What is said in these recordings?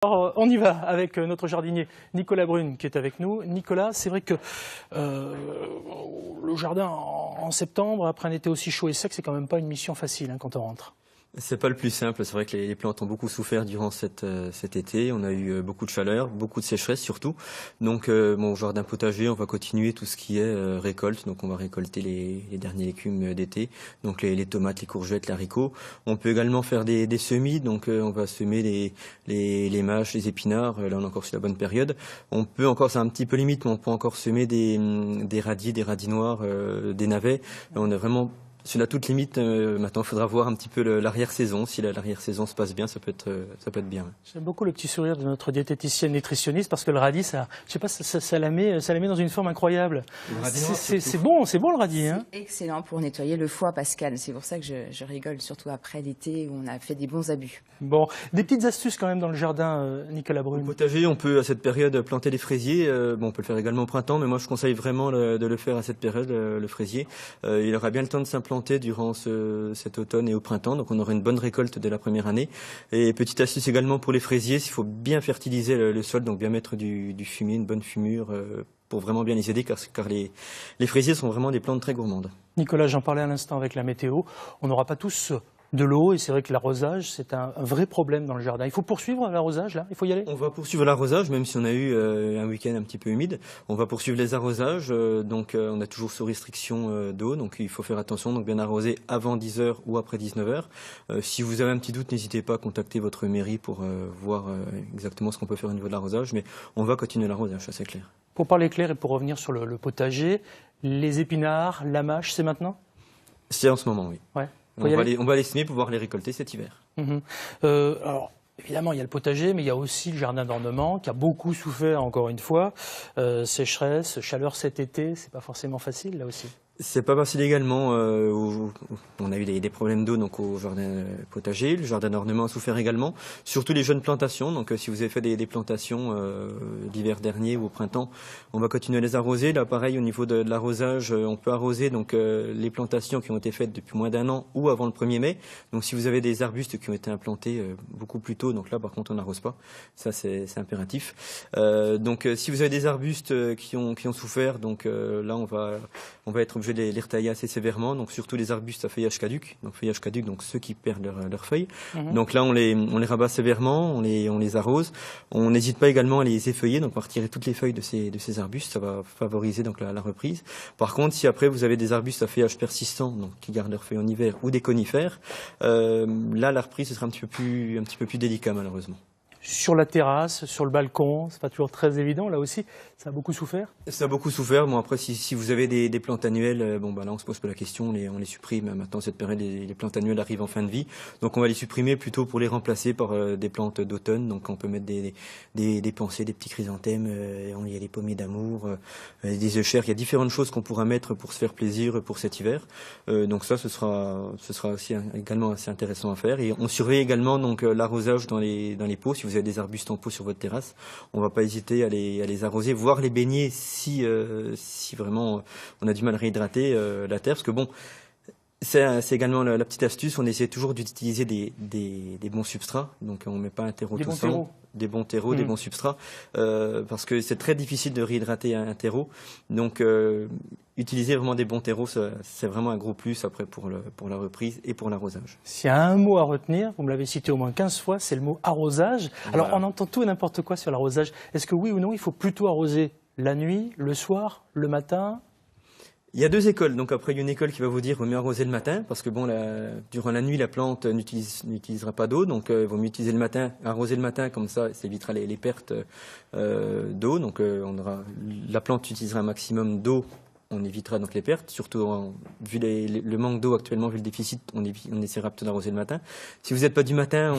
Alors, on y va avec notre jardinier Nicolas Brune qui est avec nous. Nicolas, c'est vrai que le jardin en septembre, après un été aussi chaud et sec, c'est quand même pas une mission facile quand on rentre. C'est pas le plus simple, c'est vrai que les plantes ont beaucoup souffert durant cet été, on a eu beaucoup de chaleur, beaucoup de sécheresse surtout, donc bon, jardin potager, on va continuer tout ce qui est récolte, donc on va récolter les derniers légumes d'été, donc les tomates, les courgettes, les haricots. On peut également faire des semis, donc on va semer les mâches, les épinards, là on est encore sur la bonne période. On peut encore, c'est un petit peu limite, mais on peut encore semer des radis, des radis noirs, des navets. On est vraiment sur la toute limite. Maintenant, il faudra voir un petit peu l'arrière-saison. Si l'arrière-saison se passe bien, ça peut être bien. J'aime beaucoup le petit sourire de notre diététicienne nutritionniste parce que le radis, ça, je sais pas, ça la met dans une forme incroyable. C'est bon le radis. C'est excellent pour nettoyer le foie, Pascal. C'est pour ça que je rigole, surtout après l'été où on a fait des bons abus. Bon, des petites astuces quand même dans le jardin, Nicolas Brune. Au potager, on peut à cette période planter des fraisiers. Bon, on peut le faire également au printemps, mais moi je conseille vraiment de le faire à cette période, le fraisier. Il aura bien le temps de s'implanter durant cet automne et au printemps, donc on aura une bonne récolte dès la première année. Et petite astuce également pour les fraisiers, il faut bien fertiliser le sol, donc bien mettre du fumier, une bonne fumure pour vraiment bien les aider, car les fraisiers sont vraiment des plantes très gourmandes. Nicolas, j'en parlais à l'instant avec la météo, on n'aura pas tous de l'eau, et c'est vrai que l'arrosage, c'est un vrai problème dans le jardin. Il faut poursuivre l'arrosage, là? Il faut y aller? On va poursuivre l'arrosage, même si on a eu un week-end un petit peu humide. On va poursuivre les arrosages, donc on a toujours sous restriction d'eau, donc il faut faire attention, donc bien arroser avant 10h ou après 19h. Si vous avez un petit doute, n'hésitez pas à contacter votre mairie pour voir exactement ce qu'on peut faire au niveau de l'arrosage, mais on va continuer l'arrosage, ça c'est clair. Pour parler clair et pour revenir sur le potager, les épinards, la mâche, c'est maintenant? C'est en ce moment, oui. Ouais. On va les semer pour pouvoir les récolter cet hiver. Alors, évidemment, il y a le potager, mais il y a aussi le jardin d'ornement qui a beaucoup souffert, encore une fois. Sécheresse, chaleur cet été, c'est pas forcément facile, là aussi. C'est pas facile également. On a eu des problèmes d'eau donc au jardin potager. Le jardin d'ornement a souffert également. Surtout les jeunes plantations. Donc si vous avez fait des plantations l'hiver dernier ou au printemps, on va continuer à les arroser. Là, pareil, au niveau de l'arrosage, on peut arroser donc les plantations qui ont été faites depuis moins d'un an ou avant le 1er mai. Donc si vous avez des arbustes qui ont été implantés beaucoup plus tôt, donc là par contre on n'arrose pas. Ça c'est impératif. Donc si vous avez des arbustes qui ont souffert, donc là on va être obligé de les retailler assez sévèrement, donc surtout les arbustes à feuillage caduc, donc ceux qui perdent leurs feuilles. Donc là on les rabat sévèrement, on les arrose. On n'hésite pas également à les effeuiller, donc on va retirer toutes les feuilles de ces arbustes, ça va favoriser donc la reprise. Par contre, si après vous avez des arbustes à feuillage persistant, donc qui gardent leurs feuilles en hiver, ou des conifères, là la reprise ce sera un petit peu plus délicat malheureusement. Sur la terrasse, sur le balcon, c'est pas toujours très évident, là aussi, ça a beaucoup souffert? Ça a beaucoup souffert. Bon, après, si vous avez des plantes annuelles, bon, bah là, on se pose pas la question, on les supprime. Maintenant, cette période, les plantes annuelles arrivent en fin de vie. Donc, on va les supprimer plutôt pour les remplacer par des plantes d'automne. Donc, on peut mettre des pensées, des petits chrysanthèmes, il y a des pommiers d'amour, des œufs. Il y a différentes choses qu'on pourra mettre pour se faire plaisir pour cet hiver. Donc, ça, ce sera aussi également assez intéressant à faire. Et on surveille également, donc, l'arrosage dans les pots. Si vous avez des arbustes en pot sur votre terrasse, on va pas hésiter à les arroser, voire les baigner si vraiment on a du mal à réhydrater la terre, parce que bon, c'est également la petite astuce, on essaie toujours d'utiliser des bons substrats, donc on met pas un terreau tout simple, des bons terreaux, des bons substrats, parce que c'est très difficile de réhydrater un terreau, donc utiliser vraiment des bons terreaux, c'est vraiment un gros plus après pour la reprise et pour l'arrosage. S'il y a un mot à retenir, vous me l'avez cité au moins 15 fois, c'est le mot arrosage. Voilà. Alors on entend tout et n'importe quoi sur l'arrosage. Est-ce que oui ou non, il faut plutôt arroser la nuit, le soir, le matin? Il y a deux écoles, donc après il y a une école qui va vous dire vaut mieux arroser le matin, parce que bon, durant la nuit la plante n'utilisera pas d'eau, donc il vaut mieux utiliser le matin, arroser le matin, comme ça évitera les pertes d'eau, donc la plante utilisera un maximum d'eau. On évitera donc les pertes, surtout vu le manque d'eau actuellement, vu le déficit, on essaiera plutôt d'arroser le matin. Si vous n'êtes pas du matin,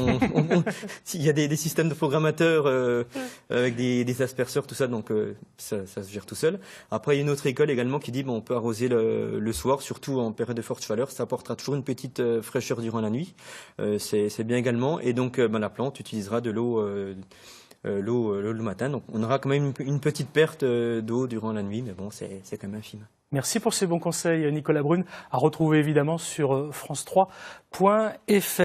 il y a des systèmes de programmateurs avec des asperceurs, tout ça, donc ça se gère tout seul. Après, il y a une autre école également qui dit bon, on peut arroser le soir, surtout en période de forte chaleur, ça apportera toujours une petite fraîcheur durant la nuit. C'est bien également, et donc la plante utilisera de l'eau. L'eau le matin, donc on aura quand même une petite perte d'eau durant la nuit, mais bon, c'est quand même infime. Merci pour ces bons conseils, Nicolas Brune, à retrouver évidemment sur France3.fr.